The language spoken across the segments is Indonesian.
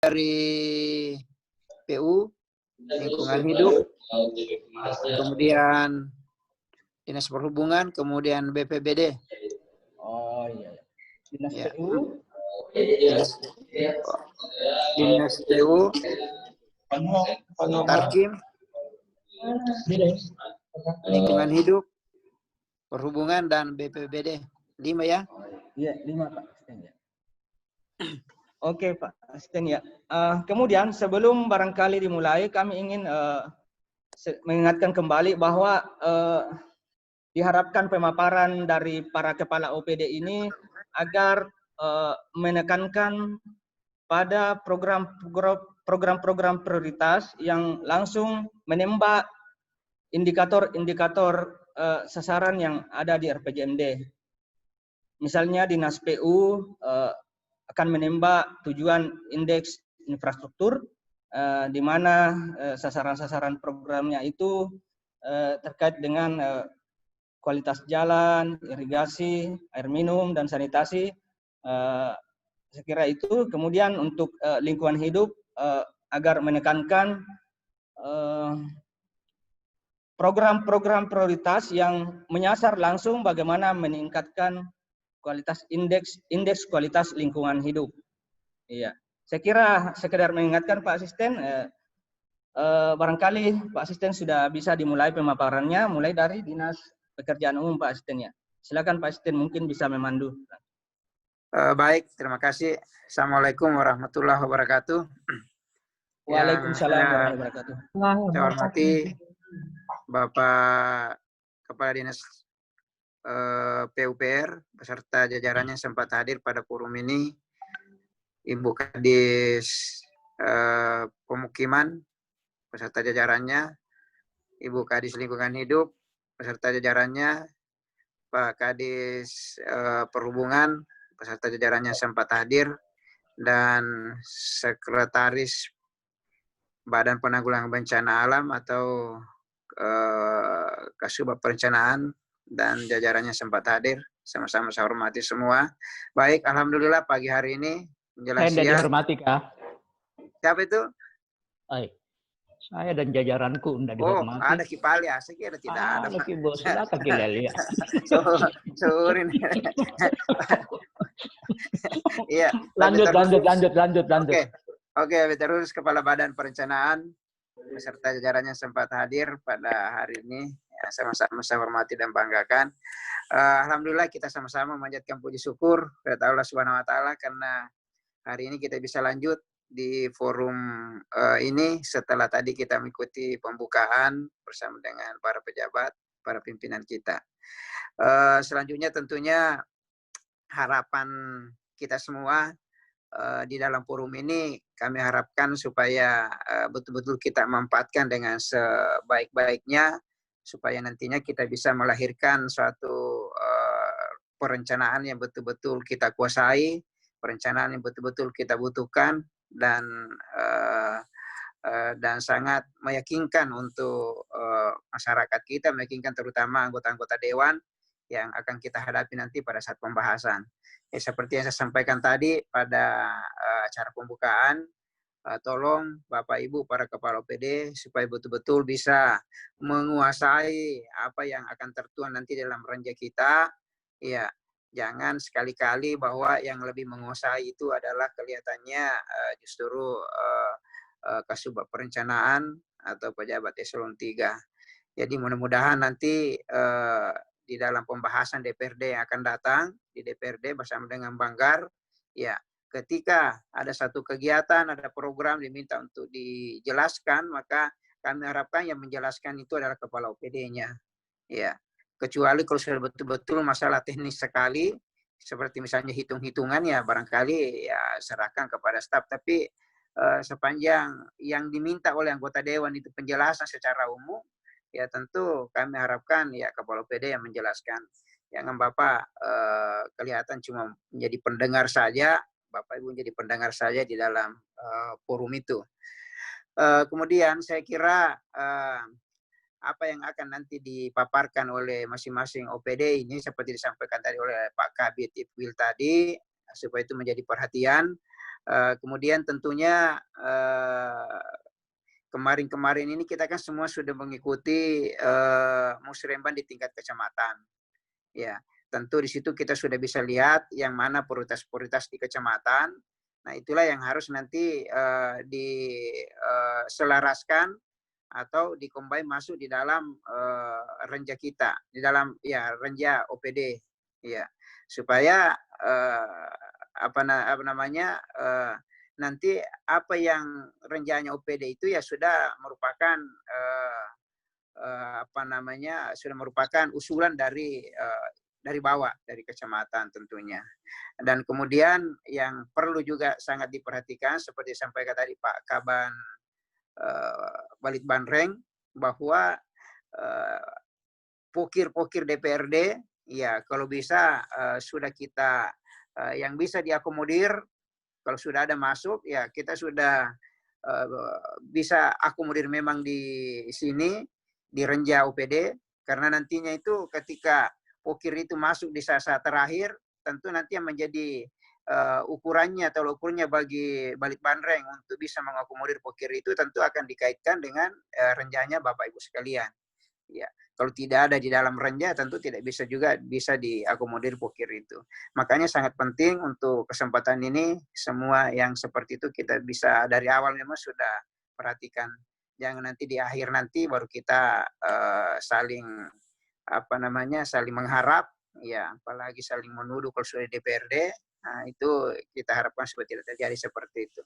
dari PU Lingkungan Hidup, kemudian Dinas Perhubungan, kemudian BPBD. Oh iya. Dinas Ya. PU. Dinas PU, Tarkim, Lingkungan Hidup, Perhubungan, dan BPBD. 5 ya? Iya, 5 Pak Asisten ya. Oke Pak Asisten ya. Kemudian sebelum barangkali dimulai, kami ingin mengingatkan kembali bahwa diharapkan pemaparan dari para kepala OPD ini agar menekankan pada program-program prioritas yang langsung menembak indikator-indikator sasaran yang ada di RPJMD. Misalnya Dinas PU akan menembak tujuan indeks infrastruktur, di mana sasaran-sasaran programnya itu terkait dengan kualitas jalan, irigasi, air minum, dan sanitasi. Saya kira itu. Kemudian untuk lingkungan hidup agar menekankan program-program prioritas yang menyasar langsung bagaimana meningkatkan kualitas indeks kualitas lingkungan hidup. Iya, saya kira sekedar mengingatkan Pak Asisten, barangkali Pak Asisten sudah bisa dimulai pemaparannya, mulai dari Dinas Pekerjaan Umum Pak Asisten ya. Silakan Pak Asisten, mungkin bisa memandu. Baik, terima kasih. Assalamualaikum warahmatullahi wabarakatuh. Waalaikumsalam warahmatullahi wabarakatuh. Saya hormati Bapak Kepala Dinas PUPR beserta jajarannya sempat hadir pada forum ini. Ibu Kadis Pemukiman beserta jajarannya, Ibu Kadis Lingkungan Hidup beserta jajarannya, Pak Kadis Perhubungan beserta jajarannya sempat hadir, dan Sekretaris Badan Penanggulangan Bencana Alam atau Kasubag Perencanaan dan jajarannya sempat hadir. Sama-sama saya hormati semua. Baik, alhamdulillah pagi hari ini menjelang siang. Saya dihormati, Kak. Siapa itu? Saya dan jajaranku tidak dihormati. Oh, ada Kipali, asik ya, tidak ada. Ki bos, silakan Kileli ya. Sorry. Iya. Lanjut. Oke, terus Kepala Badan Perencanaan beserta jajarannya sempat hadir pada hari ini. Ya, sama-sama saya hormati dan banggakan. Alhamdulillah kita sama-sama memanjatkan puji syukur kepada Allah Subhanahu wa taala karena hari ini kita bisa lanjut di forum ini setelah tadi kita mengikuti pembukaan bersama dengan para pejabat, para pimpinan kita. Selanjutnya tentunya harapan kita semua di dalam forum ini kami harapkan supaya betul-betul kita manfaatkan dengan sebaik-baiknya supaya nantinya kita bisa melahirkan suatu perencanaan yang betul-betul kita kuasai, perencanaan yang betul-betul kita butuhkan dan sangat meyakinkan untuk masyarakat kita, meyakinkan terutama anggota-anggota dewan yang akan kita hadapi nanti pada saat pembahasan. Seperti yang saya sampaikan tadi pada acara pembukaan, tolong Bapak Ibu para kepala OPD supaya betul-betul bisa menguasai apa yang akan tertuang nanti dalam renja kita. Ya, jangan sekali-kali bahwa yang lebih menguasai itu adalah kelihatannya justru Kasubag Perencanaan atau pejabat eselon 3. Jadi mudah-mudahan nanti di dalam pembahasan DPRD yang akan datang, di DPRD bersama dengan Banggar, ya ketika ada satu kegiatan, ada program diminta untuk dijelaskan, maka kami harapkan yang menjelaskan itu adalah kepala OPD-nya. Ya, kecuali kalau sudah betul-betul masalah teknis sekali, seperti misalnya hitung-hitungan ya barangkali ya serahkan kepada staf. Tapi sepanjang yang diminta oleh anggota dewan itu penjelasan secara umum, ya tentu kami harapkan ya kepala OPD yang menjelaskan. Jangan Bapak kelihatan cuma menjadi pendengar saja, Bapak Ibu menjadi pendengar saja di dalam forum itu. Kemudian saya kira apa yang akan nanti dipaparkan oleh masing-masing OPD ini seperti disampaikan tadi oleh Pak Kabid Iqbal tadi, supaya itu menjadi perhatian. Kemudian tentunya kemarin-kemarin ini kita kan semua sudah mengikuti musrembang di tingkat kecamatan. Ya, tentu di situ kita sudah bisa lihat yang mana prioritas-prioritas di kecamatan. Nah, itulah yang harus nanti diselaraskan atau dikombin masuk di dalam renja kita, di dalam ya renja OPD, ya, supaya apa namanya nanti apa yang renjanya OPD itu ya sudah merupakan apa namanya sudah merupakan usulan dari bawah, dari kecamatan tentunya. Dan kemudian yang perlu juga sangat diperhatikan seperti sampaikan tadi Pak Kaban Balitbangkeng, bahwa pokir-pokir DPRD ya kalau bisa sudah kita yang bisa diakomodir, kalau sudah ada masuk ya kita sudah bisa akomodir memang di sini di renja OPD, karena nantinya itu ketika pokir itu masuk di saat-saat terakhir, tentu nanti yang menjadi ukurannya atau ukurnya bagi Balitbangkeng untuk bisa mengakomodir pokir itu tentu akan dikaitkan dengan renjanya Bapak Ibu sekalian. Ya, kalau tidak ada di dalam renja tentu tidak bisa juga bisa diakomodir pokir itu. Makanya sangat penting untuk kesempatan ini semua yang seperti itu kita bisa dari awal memang sudah perhatikan. Jangan nanti di akhir nanti baru kita saling apa namanya saling mengharap, ya apalagi saling menuduh kalau sudah DPRD. Nah, itu kita harapkan supaya tidak terjadi seperti itu.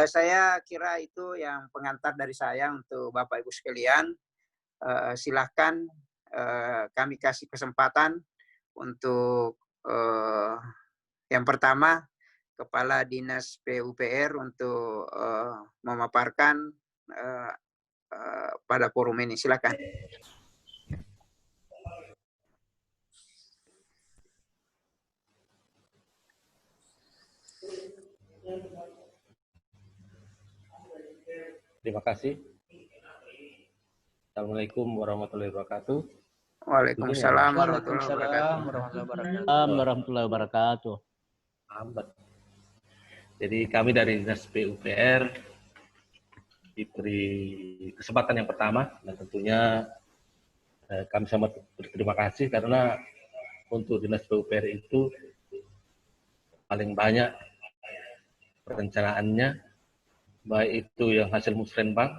Saya kira itu yang pengantar dari saya untuk Bapak Ibu sekalian. Silahkan kami kasih kesempatan untuk yang pertama Kepala Dinas PUPR untuk memaparkan pada forum ini. Silakan. Terima kasih. Assalamualaikum warahmatullahi wabarakatuh. Waalaikumsalam warahmatullahi wabarakatuh. Jadi kami dari Dinas PUPR diberi kesempatan yang pertama, dan tentunya kami sangat berterima kasih karena untuk Dinas PUPR itu paling banyak perencanaannya, baik itu yang hasil musrenbang,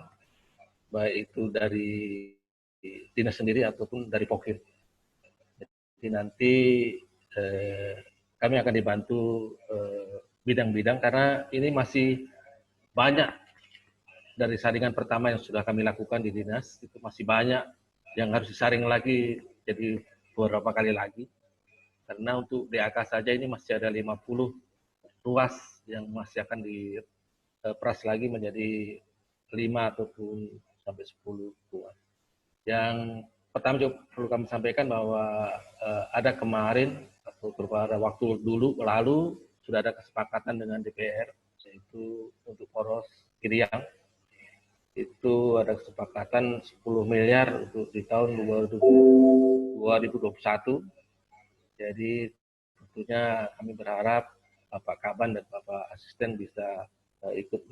baik itu dari dinas sendiri ataupun dari pokir. Jadi nanti kami akan dibantu bidang-bidang karena ini masih banyak dari saringan pertama yang sudah kami lakukan di dinas, itu masih banyak yang harus disaring lagi jadi beberapa kali lagi. Karena untuk DAK saja ini masih ada 50 ruas yang masih akan diperas lagi menjadi 5 ataupun sampai 10 ruas. Yang pertama juga perlu kami sampaikan bahwa ada kemarin atau beberapa waktu lalu sudah ada kesepakatan dengan DPR, yaitu untuk poros Kiriang. Itu ada kesepakatan 10 miliar untuk di tahun 2021. Jadi tentunya kami berharap Bapak Kaban dan Bapak Asisten bisa ikut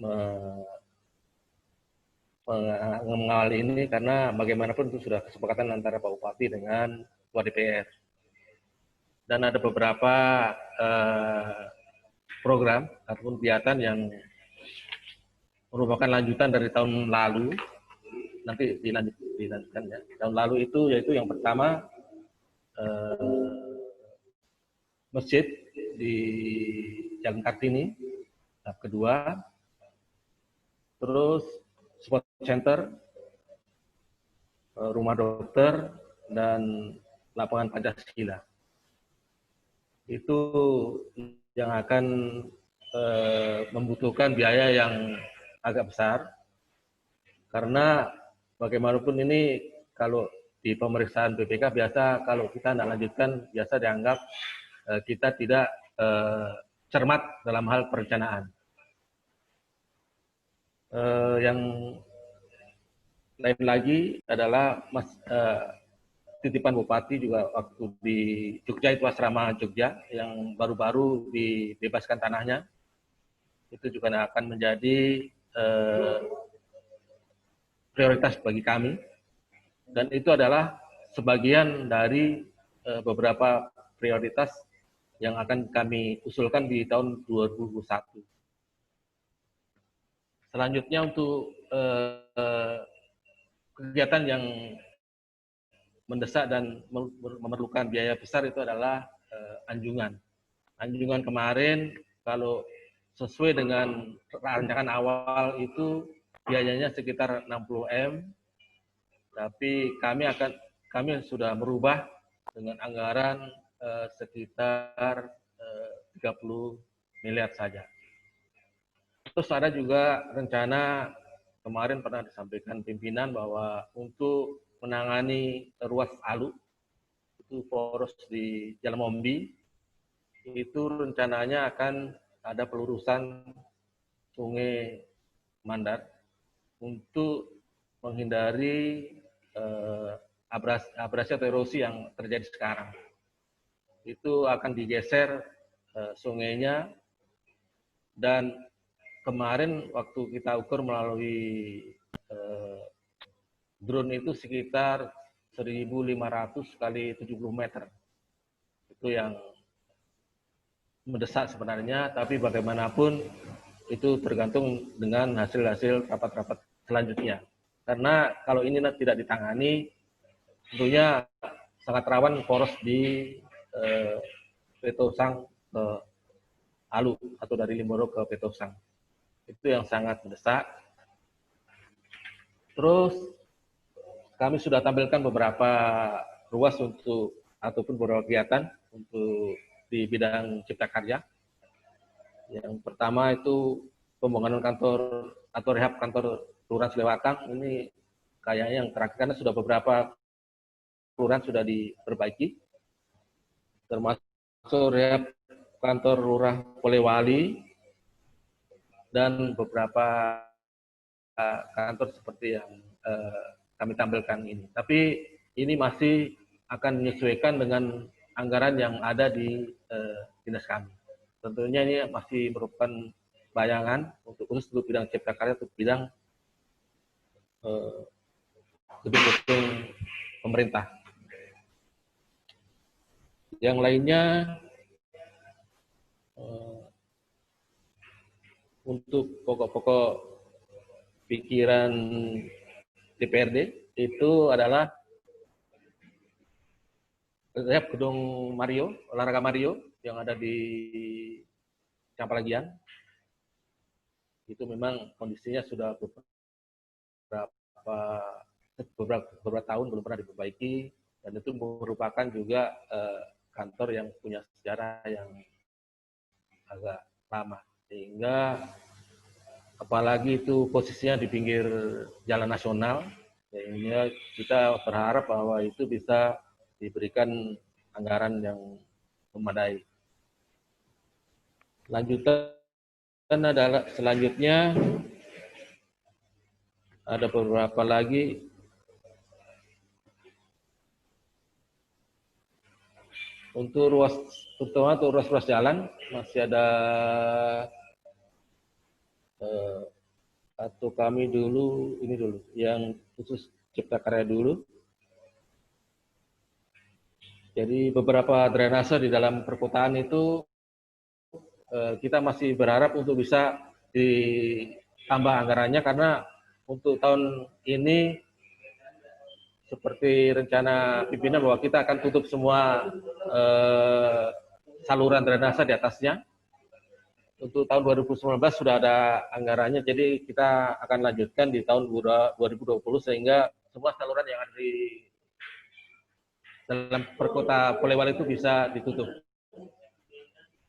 mengawal ini, karena bagaimanapun itu sudah kesepakatan antara Pak Bupati dengan Ketua DPR. Dan ada beberapa program ataupun kegiatan yang merupakan lanjutan dari tahun lalu, nanti dilanjutkan ya. Tahun lalu itu yaitu yang pertama masjid di Jalan Kartini, tahap kedua, terus sport center, rumah dokter, dan lapangan Pancasila. Itu yang akan membutuhkan biaya yang agak besar, karena bagaimanapun ini kalau di pemeriksaan BPK biasa kalau kita tidak lanjutkan biasa dianggap kita tidak cermat dalam hal perencanaan. Yang lain lagi adalah titipan Bupati juga waktu di Jogja, itu asrama Jogja yang baru-baru dibebaskan tanahnya. itu juga akan menjadi prioritas bagi kami, dan itu adalah sebagian dari beberapa prioritas yang akan kami usulkan di tahun 2021. Selanjutnya untuk kegiatan yang mendesak dan memerlukan biaya besar itu adalah anjungan. Anjungan kemarin kalau sesuai dengan rancangan awal itu biayanya sekitar 60 M, tapi kami sudah merubah dengan anggaran sekitar 30 miliar saja. Terus ada juga rencana kemarin pernah disampaikan pimpinan bahwa untuk menangani ruas ALU itu poros di Jalan Mombi itu rencananya akan ada pelurusan Sungai Mandar untuk menghindari abrasi atau erosi yang terjadi sekarang. Itu akan digeser sungainya, dan kemarin waktu kita ukur melalui drone itu sekitar 1.500 kali 70 meter. Itu yang mendesak sebenarnya, tapi bagaimanapun itu tergantung dengan hasil-hasil rapat-rapat selanjutnya. Karena kalau ini tidak ditangani, tentunya sangat rawan poros di Petosang ke ALU atau dari Limboro ke Petosang. Itu yang sangat mendesak. Terus kami sudah tampilkan beberapa ruas untuk ataupun beberapa kegiatan untuk di bidang cipta karya. Yang pertama itu pembangunan kantor atau rehab kantor Kelurahan Selewatang. Ini kayaknya yang terakhir, karena sudah beberapa kelurahan sudah diperbaiki, termasuk rehab kantor Lurah Polewali dan beberapa kantor seperti yang kami tampilkan ini. Tapi ini masih akan menyesuaikan dengan anggaran yang ada di dinas kami. Tentunya ini masih merupakan bayangan untuk khusus untuk bidang cipta karya, untuk bidang gedung-gedung pemerintah. Yang lainnya untuk pokok-pokok pikiran DPRD itu adalah rehab gedung Mario, olahraga Mario yang ada di Campalagian. Itu memang kondisinya sudah beberapa tahun belum pernah diperbaiki, dan itu merupakan juga kantor yang punya sejarah yang agak lama, sehingga apalagi itu posisinya di pinggir jalan nasional, sehingga kita berharap bahwa itu bisa diberikan anggaran yang memadai. Selanjutnya ada beberapa lagi untuk ruas, terutama untuk ruas-ruas jalan masih ada atau kami dulu ini dulu yang khusus cipta karya dulu. Jadi beberapa drainase di dalam perkotaan itu kita masih berharap untuk bisa ditambah anggarannya, karena untuk tahun ini seperti rencana pimpinan bahwa kita akan tutup semua saluran drainase di atasnya. Untuk tahun 2019 sudah ada anggarannya, jadi kita akan lanjutkan di tahun 2020 sehingga semua saluran yang ada di dalam perkota Polewali itu bisa ditutup.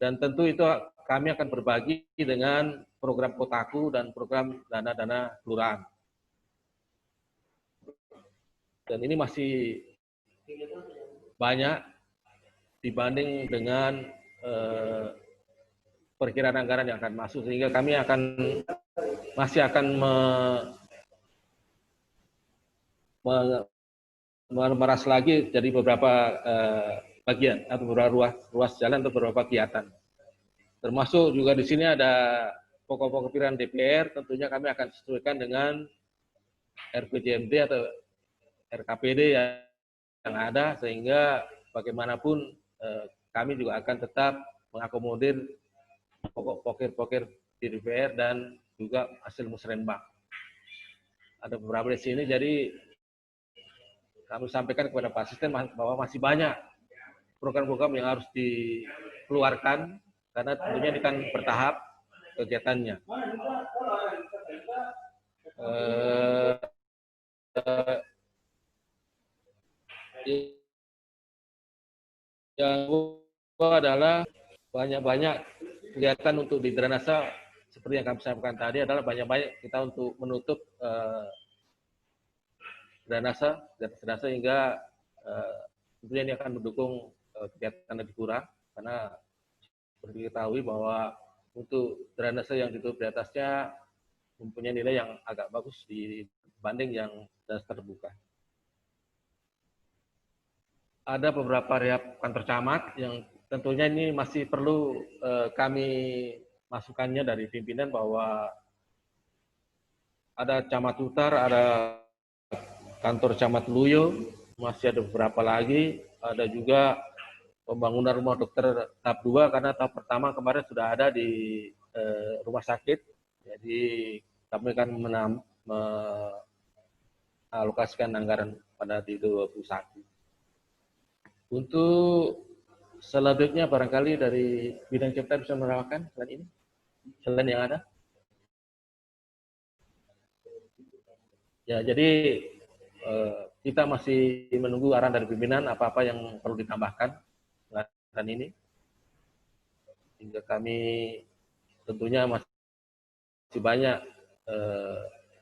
Dan tentu itu kami akan berbagi dengan program Kotaku dan program dana-dana kelurahan. Dan ini masih banyak dibanding dengan perkiraan anggaran yang akan masuk, sehingga kami masih akan memeras lagi jadi beberapa bagian atau beberapa ruas jalan atau beberapa kegiatan. Termasuk juga di sini ada pokok-pokok pimpinan DPR tentunya kami akan sesuaikan dengan RPJMD atau RKPD yang ada, sehingga bagaimanapun kami juga akan tetap mengakomodir pokok-pokok di DPR dan juga hasil musrenbang. Ada beberapa di sini, jadi kami sampaikan kepada Pak Asisten bahwa masih banyak program-program yang harus dikeluarkan, karena tentunya ini kan bertahap kegiatannya. Yang kedua adalah banyak-banyak kegiatan untuk di drainase, seperti yang kami sampaikan tadi, adalah banyak-banyak kita untuk menutup drainase hingga tentunya ini akan mendukung kegiatan lebih kurang, karena seperti diketahui bahwa untuk drainase yang ditutup di atasnya mempunyai nilai yang agak bagus dibanding yang drainase terbuka. Ada beberapa rehab kantor camat yang tentunya ini masih perlu kami masukannya dari pimpinan, bahwa ada Camat Utar, ada kantor Camat Luyo, masih ada beberapa lagi, ada juga pembangunan rumah dokter tahap 2, karena tahap pertama kemarin sudah ada di rumah sakit, jadi kami akan mengalokasikan anggaran pada di 2021. Untuk selanjutnya barangkali dari bidang cipta bisa menerangkan selain yang ada. Ya, jadi kita masih menunggu arahan dari pimpinan apa-apa yang perlu ditambahkan dengan ini. Hingga kami tentunya masih banyak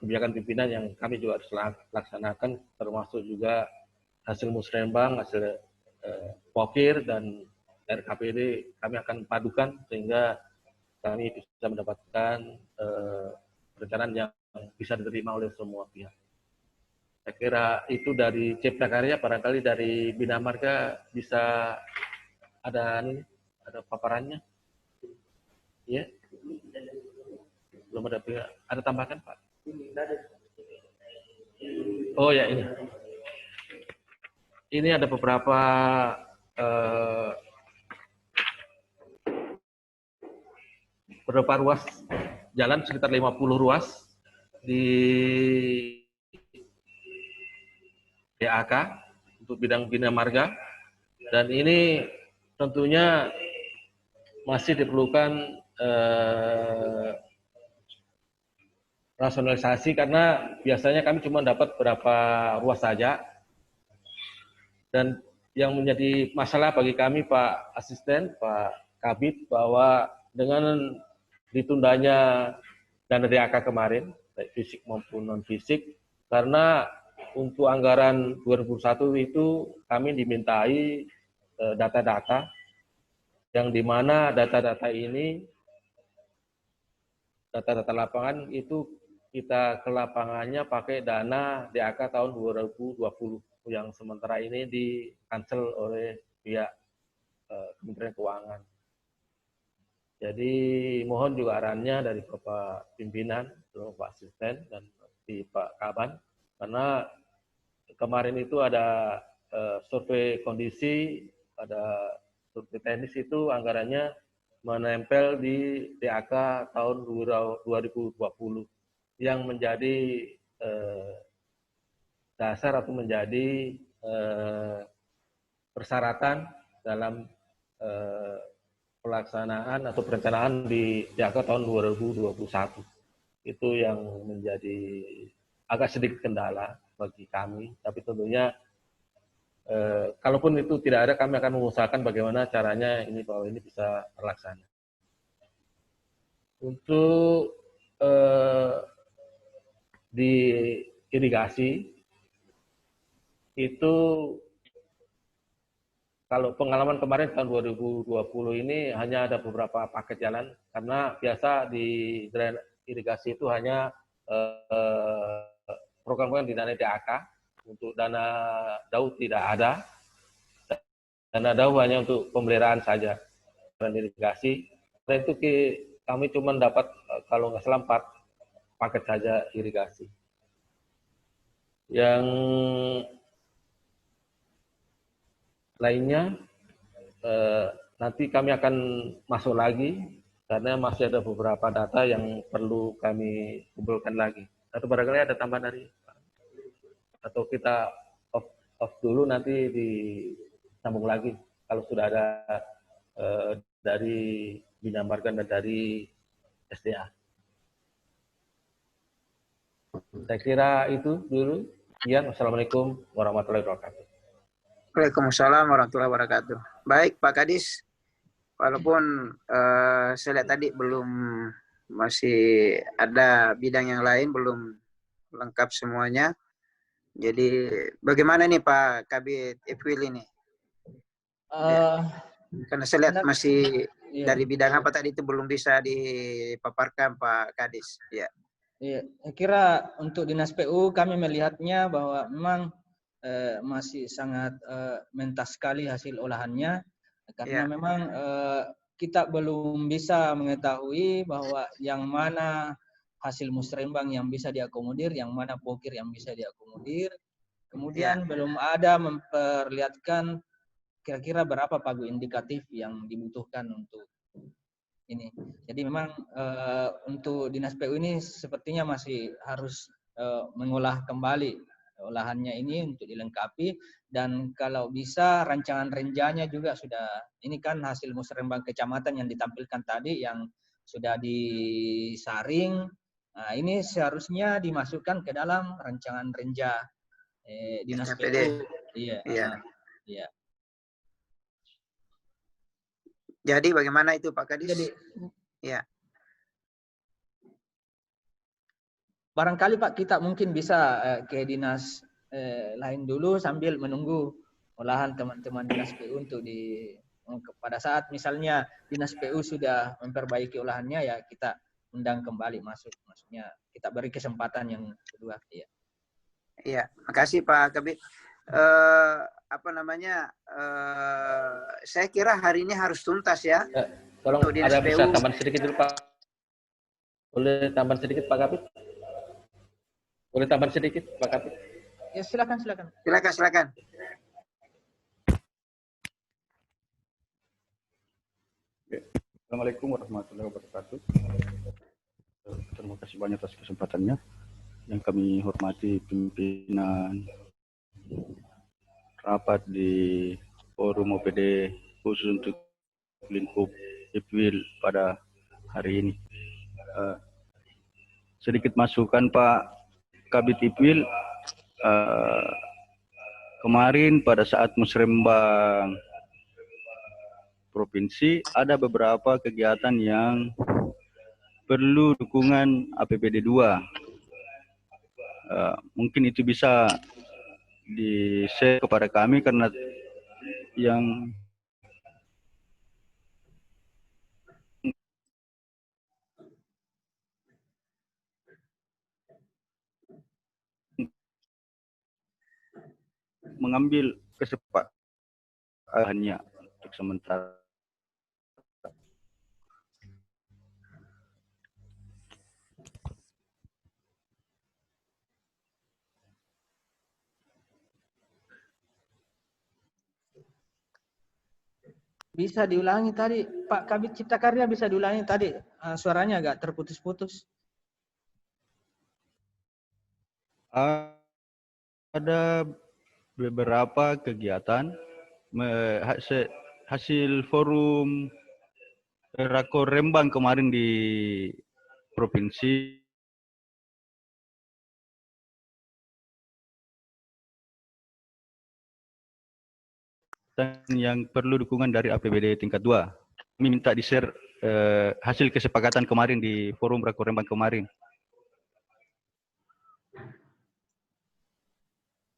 kebijakan pimpinan yang kami juga harus laksanakan, termasuk juga hasil musrenbang, hasil POKIR dan RKPD kami akan padukan sehingga kami bisa mendapatkan perencanaan yang bisa diterima oleh semua pihak. Saya kira itu dari Cipta Karya, barangkali dari Bina Marga bisa ada paparannya. Ya. Belum ada pihak. Ada tambahan, Pak? Oh ya, ini. Ini ada beberapa ruas jalan, sekitar 50 ruas di DAK untuk bidang Bina Marga, dan ini tentunya masih diperlukan rasionalisasi, karena biasanya kami cuma dapat beberapa ruas saja. Dan yang menjadi masalah bagi kami, Pak Asisten, Pak Kabid, bahwa dengan ditundanya dana DAK kemarin, baik fisik maupun non-fisik, karena untuk anggaran 2021 itu kami dimintai data-data, yang dimana data-data ini, data-data lapangan itu kita ke lapangannya pakai dana DAK tahun 2020, yang sementara ini di-cancel oleh pihak Kementerian Keuangan. Jadi mohon juga arahannya dari Bapak Pimpinan, Bapak Asisten, dan di Pak Kaban, karena kemarin itu ada survei kondisi, ada survei teknis, itu anggarannya menempel di DAK tahun 2020, yang menjadi dasar atau menjadi persyaratan dalam pelaksanaan atau perencanaan di DAK tahun 2021. Itu yang menjadi agak sedikit kendala bagi kami, tapi tentunya kalaupun itu tidak ada, kami akan mengusahakan bagaimana caranya ini bahwa ini bisa terlaksana. Untuk di irigasi itu, kalau pengalaman kemarin tahun 2020 ini hanya ada beberapa paket jalan, karena biasa di irigasi itu hanya program-program di dana DAK, untuk dana DAU tidak ada. Dana DAU hanya untuk pemeliharaan saja, dan irigasi. Dan itu kami cuma dapat kalau nggak salah 4 paket saja irigasi. Yang lainnya nanti kami akan masuk lagi karena masih ada beberapa data yang perlu kami kumpulkan lagi. Atau barangkali ada tambahan dari atau kita off dulu, nanti disambung lagi kalau sudah ada dari Bina Marga dan dari SDA. Saya kira itu dulu. Sekian. Wassalamualaikum warahmatullahi wabarakatuh. Waalaikumsalam warahmatullahi wabarakatuh. Baik Pak Kadis, walaupun saya lihat tadi masih ada bidang yang lain belum lengkap semuanya. Jadi bagaimana nih Pak Kabit Epwil ini? Karena saya lihat masih dari bidang apa tadi itu belum bisa dipaparkan Pak Kadis. Ya. Iya, saya kira untuk Dinas PU kami melihatnya bahwa memang masih sangat mentah sekali hasil olahannya, karena memang kita belum bisa mengetahui bahwa yang mana hasil musrembang yang bisa diakomodir, yang mana pokir yang bisa diakomodir. Kemudian belum ada memperlihatkan kira-kira berapa pagu indikatif yang dibutuhkan untuk ini. Jadi memang untuk Dinas PU ini sepertinya masih harus mengolah kembali olahannya ini untuk dilengkapi, dan kalau bisa rancangan renjanya juga sudah, ini kan hasil musrembang kecamatan yang ditampilkan tadi yang sudah disaring. Nah, ini seharusnya dimasukkan ke dalam rancangan renja Dinas PU. Iya. Iya. Jadi bagaimana itu Pak Kadis? Jadi, ya. Barangkali Pak kita mungkin bisa ke dinas lain dulu sambil menunggu olahan teman-teman Dinas PU untuk pada saat misalnya Dinas PU sudah memperbaiki olahannya, ya kita undang kembali masuk. Maksudnya kita beri kesempatan yang kedua. Iya. Iya, makasih Pak Kabit. Saya kira hari ini harus tuntas ya. Tolong ada bisa tambahan sedikit dulu Pak. Boleh tambahan sedikit Pak Kabit? Boleh tambahan sedikit Pak Kabit? Ya silakan. Silakan. Assalamualaikum warahmatullahi wabarakatuh. Terima kasih banyak atas kesempatannya. Yang kami hormati pimpinan rapat di forum OPD khusus untuk lingkup Epwil pada hari ini. Sedikit masukan Pak Kabit Epwil, kemarin pada saat musrembang provinsi ada beberapa kegiatan yang perlu dukungan APBD 2. Mungkin itu bisa di-share kepada kami karena yang mengambil kesepakatannya untuk sementara. Bisa diulangi tadi, Pak Kabit Cipta Karya, bisa diulangi tadi, suaranya agak terputus-putus. Ada beberapa kegiatan hasil forum Rakor Rembang kemarin di provinsi yang perlu dukungan dari APBD tingkat 2. Kami minta di-share hasil kesepakatan kemarin di forum Rakor Rembang kemarin.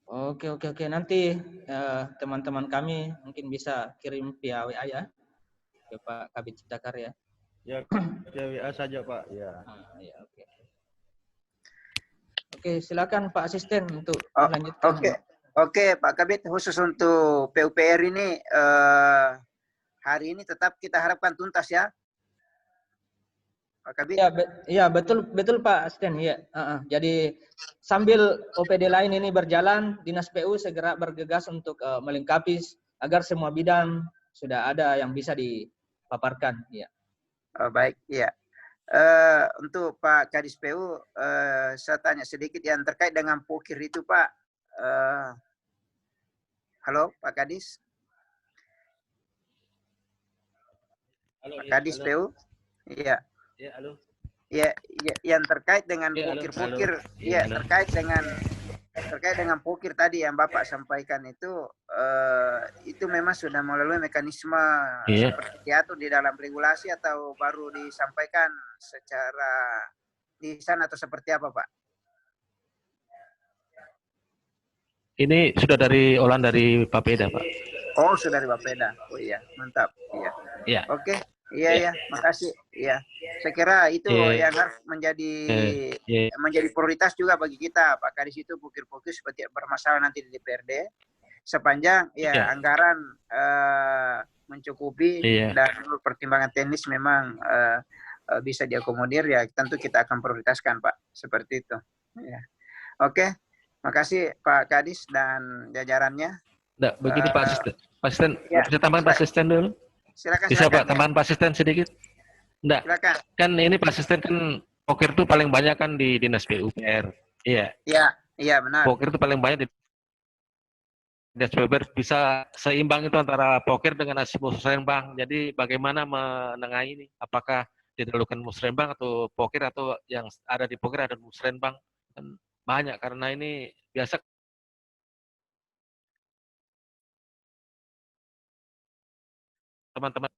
Oke. Nanti teman-teman kami mungkin bisa kirim via WA ya ke Pak Kabit Cipta Karya. Ya, via WA saja Pak. Ya. Ya, oke. Oke, silakan Pak Asisten untuk melanjutkan. Oke, Pak Kabit, khusus untuk PUPR ini hari ini tetap kita harapkan tuntas ya. Pak Kabit? Iya, betul Pak Asisten. Iya. Jadi sambil OPD lain ini berjalan, Dinas PU segera bergegas untuk melengkapi agar semua bidang sudah ada yang bisa dipaparkan. Iya. Baik, iya. Untuk Pak Kadis PU, saya tanya sedikit yang terkait dengan pokir itu, Pak. Halo, Pak Kadis? Halo, Pak ya, Kadis halo. PU? Iya. Ya, halo. Ya, yang terkait dengan Ya, halo, pokir-pokir, halo. ya, Ya, halo. terkait dengan pokir tadi yang Bapak sampaikan itu memang sudah melalui mekanisme Iya. seperti diatur di dalam regulasi atau baru disampaikan secara lisan atau seperti apa, Pak? Ini sudah dari olahan dari Bapeda, Pak. Oh, sudah dari Bapeda. Oh iya, mantap. Iya. Iya. Oke. Iya, makasih. Iya. Saya kira itu yang harus menjadi prioritas juga bagi kita, Pak Kadis, itu pokir-pokir seperti bermasalah nanti di DPRD. Sepanjang anggaran mencukupi dan pertimbangan teknis memang bisa diakomodir, ya tentu kita akan prioritaskan, Pak. Seperti itu. Ya. Oke. Makasih Pak Kadis dan jajarannya. Nggak, begini Pak Asisten. Pak Asisten, ya, bisa tambahan Pak Asisten dulu? Silakan. Bisa Pak, tambahan Pak Asisten sedikit? Nggak. Silakan. Kan ini Pak Asisten kan pokir itu paling banyak kan di Dinas PUPR. Iya. Iya, benar. Pokir itu paling banyak di Dinas PUPR, bisa seimbang itu antara pokir dengan musrenbang. Jadi bagaimana menengahi ini? Apakah didahulukan musrenbang atau pokir, atau yang ada di pokir ada musrenbang? Kan banyak karena ini biasa teman-teman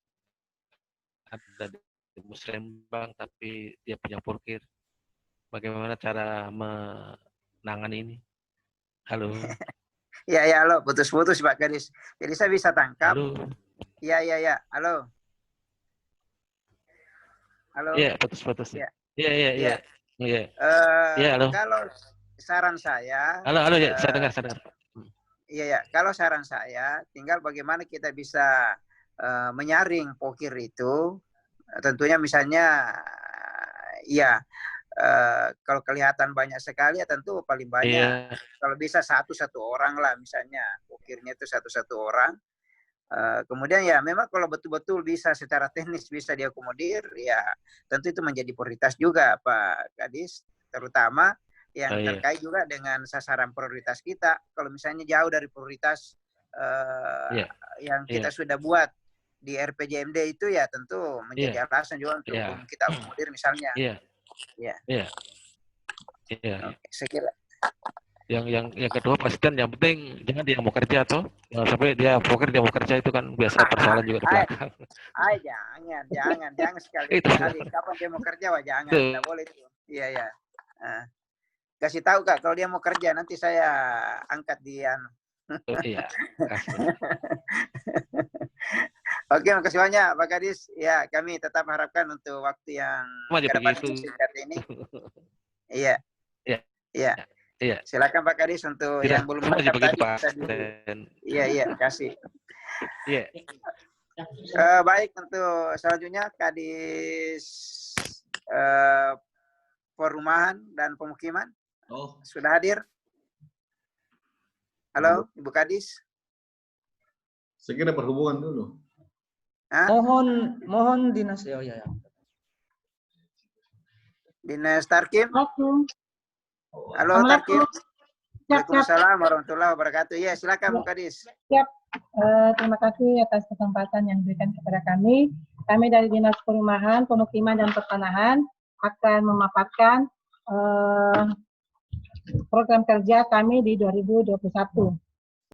ada di musrenbang tapi dia punya pokir. Bagaimana cara menangani ini? Halo. Ya, halo, putus-putus Pak Kadis. Jadi saya bisa tangkap. Halo. Iya. Halo. Halo. Iya, putus-putus. Iya. Halo. Kalau saran saya. Halo, ya, saya dengar. Iya. Kalau saran saya, tinggal bagaimana kita bisa menyaring pokir itu. Tentunya misalnya, kalau kelihatan banyak sekali, ya tentu paling banyak. Kalau bisa satu orang lah, misalnya pokirnya itu satu orang. Kemudian ya memang kalau betul-betul bisa secara teknis bisa diakomodir, ya tentu itu menjadi prioritas juga Pak Kadis, terutama yang terkait juga dengan sasaran prioritas kita. Kalau misalnya jauh dari prioritas yang kita sudah buat di RPJMD itu, ya tentu menjadi alasan juga untuk kita akomodir misalnya. Oke, saya kira. Yang kedua Presiden, yang penting jangan dia mau kerja atau sampai dia pokir dia mau kerja, itu kan biasa persoalan juga di belakang. Jangan sekali. Kapan dia mau kerja, jangan, tidak boleh itu. Iya. Kasih tahu Kak kalau dia mau kerja, nanti saya angkat dia. Iya. Oke, makasih banyak Pak Kadis. Ya, kami tetap harapkan untuk waktu yang ke depan singkat ini. Iya. Silakan Pak Kadis untuk yang belum lengkap tadi. Iya, kasih. Iya. Baik, untuk selanjutnya Kadis Perumahan dan Pemukiman. Sudah hadir? Halo, Ibu Kadis. Saya kira perhubungan dulu. Mohon dinas. Dinas Tarkim. Halo Tarkim. Waalaikumsalam warahmatullahi wabarakatuh. Ya, silakan Bu Kadis. Siap. Terima kasih atas kesempatan yang diberikan kepada kami. Kami dari Dinas Perumahan, Pemukiman dan Pertanahan akan memaparkan program kerja kami di 2021.